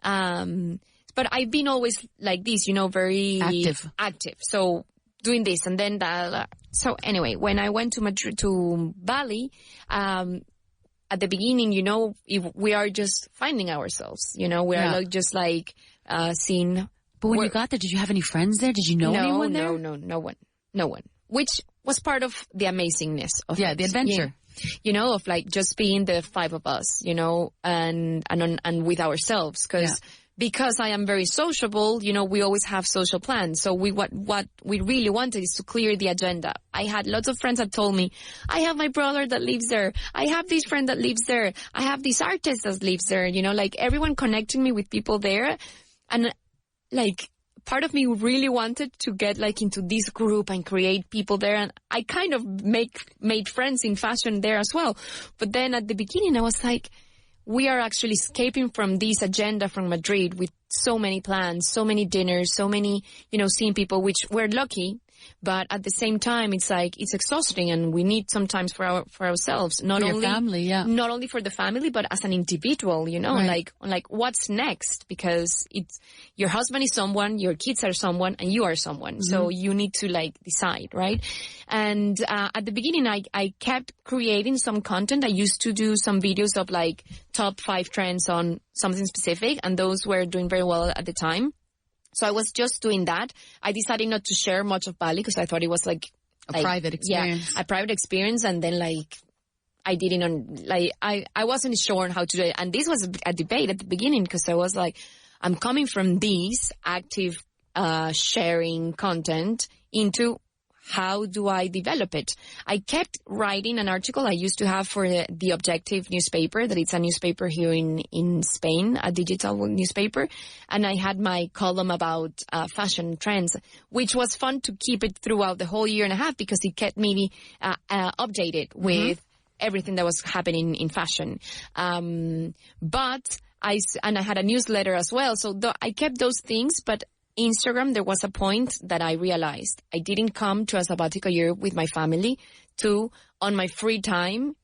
But I've been always like this, very active. So doing this and then that. So anyway, when I went to Bali, at the beginning, we are just finding ourselves, we are just seeing. But when you got there, did you have any friends there? Did you know anyone there? No one. Which was part of the amazingness of the adventure. Of just being the 5 of us, and with ourselves, because I am very sociable, we always have social plans. So what we really wanted is to clear the agenda. I had lots of friends that told me, I have my brother that lives there. I have this friend that lives there. I have this artist that lives there. Everyone connecting me with people there. And part of me really wanted to get into this group and create people there. And I kind of made friends in fashion there as well. But then at the beginning I was like, we are actually escaping from this agenda from Madrid with so many plans, so many dinners, so many, seeing people, which we're lucky. But at the same time, it's it's exhausting, and we need sometimes for ourselves, not for only your family, not only for the family, but as an individual, right. What's next? Because it's your husband is someone, your kids are someone, and you are someone. So you need to decide, right? And at the beginning, I kept creating some content. I used to do some videos of top 5 trends on something specific, and those were doing very well at the time. So I was just doing that. I decided not to share much of Bali because I thought it was a private experience. Yeah, a private experience. And then I didn't I wasn't sure on how to do it. And this was a debate at the beginning because I was I'm coming from this active sharing content into how do I develop it? I kept writing an article I used to have for the Objective newspaper, that it's a newspaper here in Spain, a digital newspaper. And I had my column about fashion trends, which was fun to keep it throughout the whole year and a half because it kept me updated with everything that was happening in fashion. But I had a newsletter as well. So I kept those things, but Instagram, there was a point that I realized I didn't come to a sabbatical year with my family to, on my free time,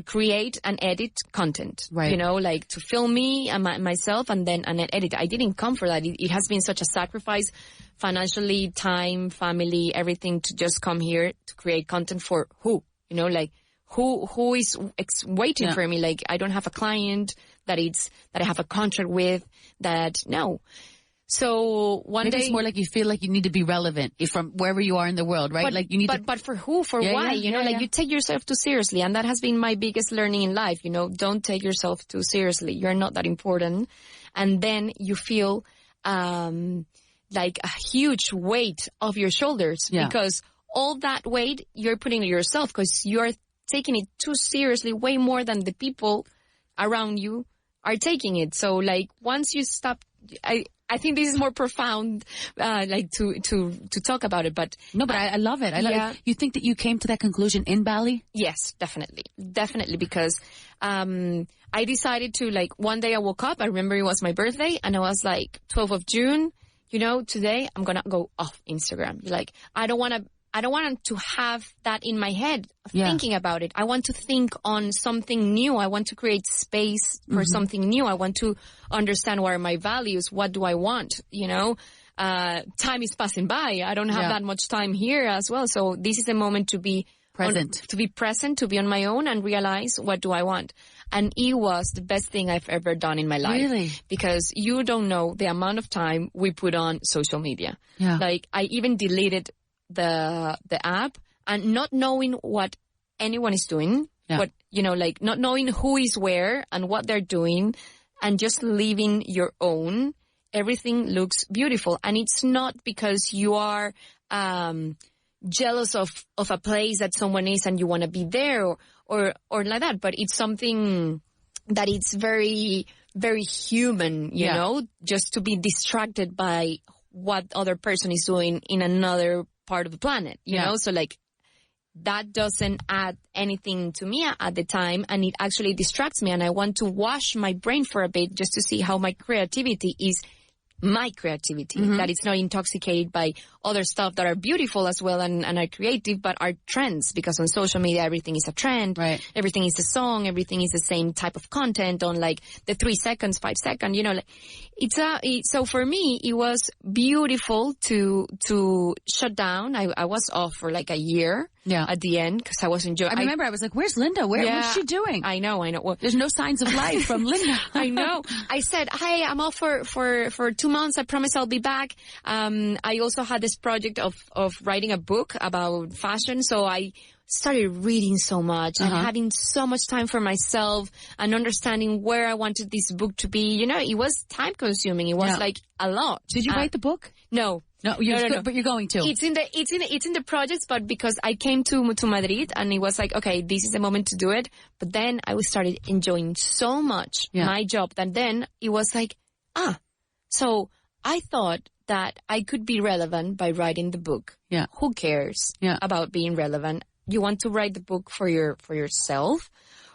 create and edit content, right? Like to film me and myself and then edit. I didn't come for that. It has been such a sacrifice financially, time, family, everything to just come here to create content for who, like who is waiting for me? Like I don't have a client that I have a contract with no. So one day it's more like you feel like you need to be relevant from wherever you are in the world, right? But, like you need but for who? For why? You take yourself too seriously. And that has been my biggest learning in life. Don't take yourself too seriously. You're not that important. And then you feel, like a huge weight off your shoulders because all that weight you're putting on yourself because you're taking it too seriously, way more than the people around you are taking it. So like once you stop, I think this is more profound, like to talk about it, but. No, but I love it. I love it. You think that you came to that conclusion in Bali? Yes, definitely. Definitely, because, I decided to one day I woke up, I remember it was my birthday and I was like 12th of June, today I'm going to go off Instagram. I don't want to have that in my head thinking about it. I want to think on something new. I want to create space for something new. I want to understand what are my values. What do I want? Time is passing by. I don't have that much time here as well. So this is a moment to be present, to be on my own and realize what do I want. And it was the best thing I've ever done in my life. Really? Because you don't know the amount of time we put on social media. Yeah. I even deleted the app and not knowing what anyone is doing, what, not knowing who is where and what they're doing and just living your own, everything looks beautiful. And it's not because you are, jealous of a place that someone is and you want to be there or like that, but it's something that it's very, very human, you know, just to be distracted by what other person is doing in another part of the planet, you know? So that doesn't add anything to me at the time and it actually distracts me and I want to wash my brain for a bit just to see how my creativity is my creativity, that it's not intoxicated by other stuff that are beautiful as well and are creative, but are trends because on social media, everything is a trend. Right. Everything is a song. Everything is the same type of content on the 3 seconds, 5 seconds, so for me, it was beautiful to shut down. I was off for a year. At the end, because I was enjoying. I remember I was like, "Where's Linda? What's she doing?" I know. Well, there's no signs of life from Linda. I know. I said, "Hey, I'm off for 2 months. I promise I'll be back." I also had this project of writing a book about fashion, so I started reading so much and having so much time for myself and understanding where I wanted this book to be. It was time consuming. It was a lot. Did you write the book? No. No, but you're going to. It's in the projects, but because I came to Madrid and it was okay, this is the moment to do it. But then I started enjoying so much my job that then it was so I thought that I could be relevant by writing the book. Yeah. Who cares about being relevant? You want to write the book for yourself?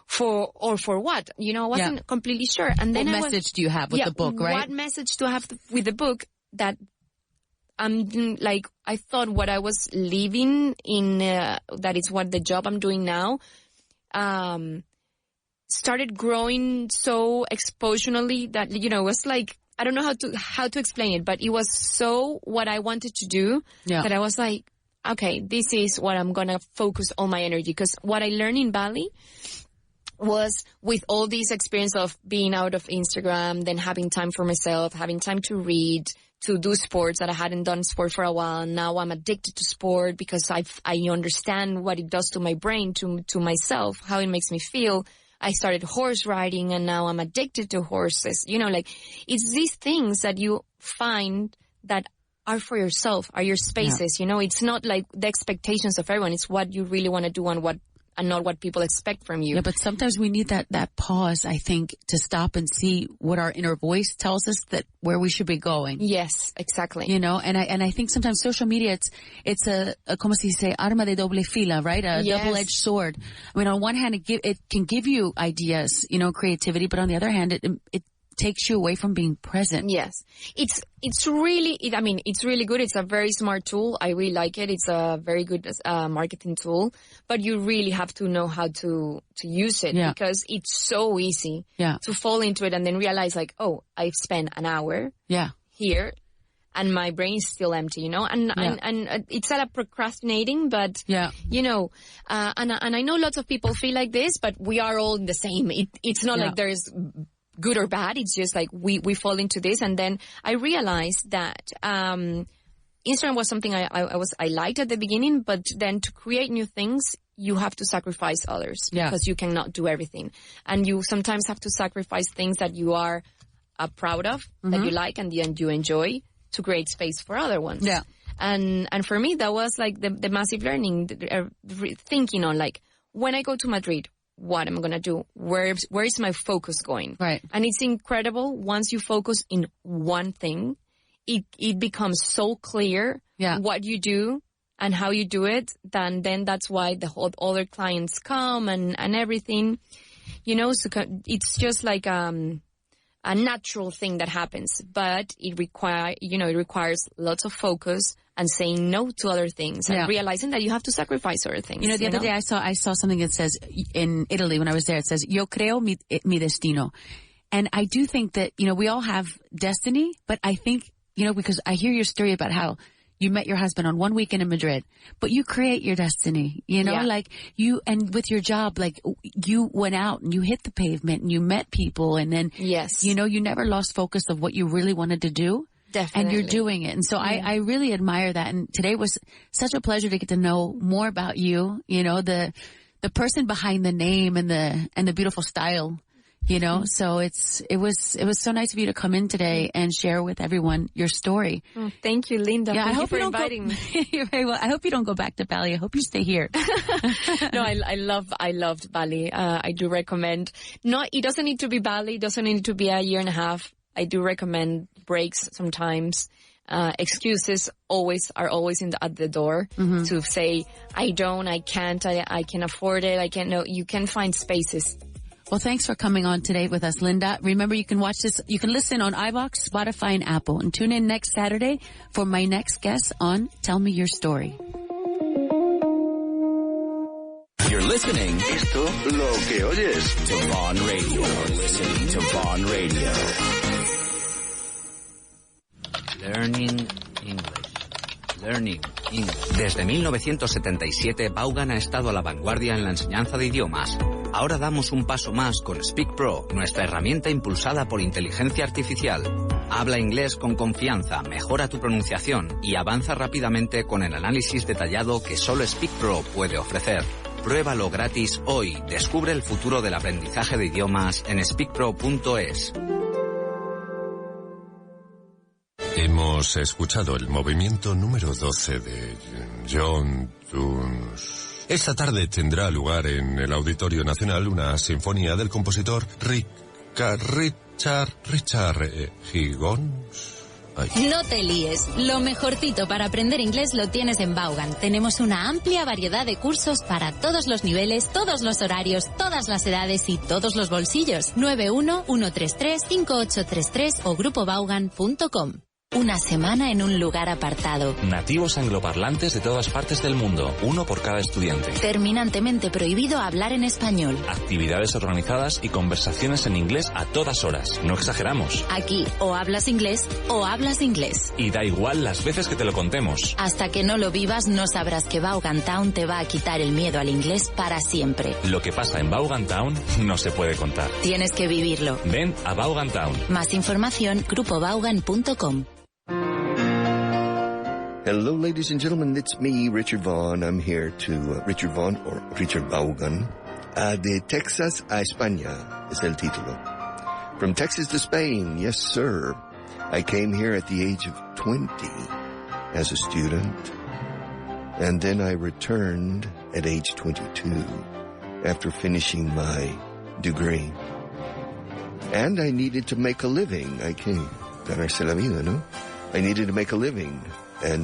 For what? I wasn't completely sure. And then what message do you have with the book, right? What message do I have with the book that I thought what I was living in, that is what the job I'm doing now, started growing so exponentially that, it was I don't know how to explain it, but it was so what I wanted to do that I was okay, this is what I'm going to focus all my energy. Because what I learned in Bali was with all this experience of being out of Instagram, then having time for myself, having time to read, to do sports that I hadn't done sport for a while. Now I'm addicted to sport because I understand what it does to my brain, to myself, how it makes me feel. I started horse riding and now I'm addicted to horses. It's these things that you find that are for yourself, are your spaces. It's not like the expectations of everyone. It's what you really want to do and not what people expect from you. Yeah, but sometimes we need that pause, I think, to stop and see what our inner voice tells us that where we should be going. Yes, exactly. And I think sometimes social media, it's a como se dice, arma de doble fila, right? A double-edged sword. I mean, on one hand, it can give you ideas, creativity, but on the other hand, it takes you away from being present. Yes. It's really good. It's a very smart tool. I really like it. It's a very good marketing tool, but you really have to know how to use it because it's so easy to fall into it and then realize like, oh, I've spent an hour here and my brain is still empty, you know, and it's not a procrastinating, but you know, and I know lots of people feel like this, but we are all the same. It's not like there's good or bad. It's just like we fall into this. And then I realized that Instagram was something I liked at the beginning, but then to create new things, you have to sacrifice others because you cannot do everything. And you sometimes have to sacrifice things that you are proud of, that you like and you enjoy, to create space for other ones. Yeah. And for me, that was like the massive learning, thinking on like, when I go to Madrid, what am I going to do? Where is my focus going? Right. And it's incredible. Once you focus in one thing, it becomes so clear what you do and how you do it. Then that's why the whole other clients come and everything, you know, so it's just like, a natural thing that happens, but it requires lots of focus and saying no to other things and realizing that you have to sacrifice other things. You know, the other day I saw something that says in Italy when I was there, it says, "Yo creo mi destino." And I do think that, you know, we all have destiny, but I think, you know, because I hear your story about how you met your husband on one weekend in Madrid, but you create your destiny, you know, like and with your job, like you went out and you hit the pavement and you met people and then, you know, you never lost focus of what you really wanted to do. Definitely. And you're doing it. And so I really admire that. And today was such a pleasure to get to know more about you, you know, the person behind the name and the beautiful style. You know, so it was so nice of you to come in today and share with everyone your story. Oh, thank you, Linda. Yeah, thank you for inviting me. You're very well. I hope you don't go back to Bali. I hope you stay here. No, I loved Bali. I do recommend. No, it doesn't need to be Bali. It doesn't need to be a year and a half. I do recommend breaks sometimes. Excuses are always at the door to say, I can't, I can afford it. I can't. No, you can find spaces. Well, thanks for coming on today with us, Linda. Remember, you can watch this, you can listen on iVoox, Spotify, and Apple. And tune in next Saturday for my next guest on Tell Me Your Story. You're listening. Esto lo que oyes. To Vaughan Radio. You're listening to Vaughan Radio. Learning English. Learning English. Desde 1977, Vaughan ha estado a la vanguardia en la enseñanza de idiomas. Ahora damos un paso más con Speak Pro, nuestra herramienta impulsada por inteligencia artificial. Habla inglés con confianza, mejora tu pronunciación y avanza rápidamente con el análisis detallado que solo Speak Pro puede ofrecer. Pruébalo gratis hoy. Descubre el futuro del aprendizaje de idiomas en speakpro.es. Hemos escuchado el movimiento número 12 de John Tunes. Esta tarde tendrá lugar en el Auditorio Nacional una sinfonía del compositor Richard Higgins. No te líes. Lo mejorcito para aprender inglés lo tienes en Vaughan. Tenemos una amplia variedad de cursos para todos los niveles, todos los horarios, todas las edades y todos los bolsillos. 91-133-5833 o grupovaughan.com. Una semana en un lugar apartado. Nativos angloparlantes de todas partes del mundo, uno por cada estudiante. Terminantemente prohibido hablar en español. Actividades organizadas y conversaciones en inglés a todas horas. No exageramos. Aquí o hablas inglés o hablas inglés. Y da igual las veces que te lo contemos. Hasta que no lo vivas no sabrás que Vaughan Town te va a quitar el miedo al inglés para siempre. Lo que pasa en Vaughan Town no se puede contar. Tienes que vivirlo. Ven a Vaughan Town. Más información, grupovaughan.com. Hello, ladies and gentlemen. It's me, Richard Vaughan. I'm here to Richard Vaughan, or Richard Vaughan. De Texas a España es el título. From Texas to Spain, yes, sir. I came here at the age of 20 as a student. And then I returned at age 22 after finishing my degree. And I needed to make a living. I came. Ganarse la vida, ¿no? I needed to make a living. And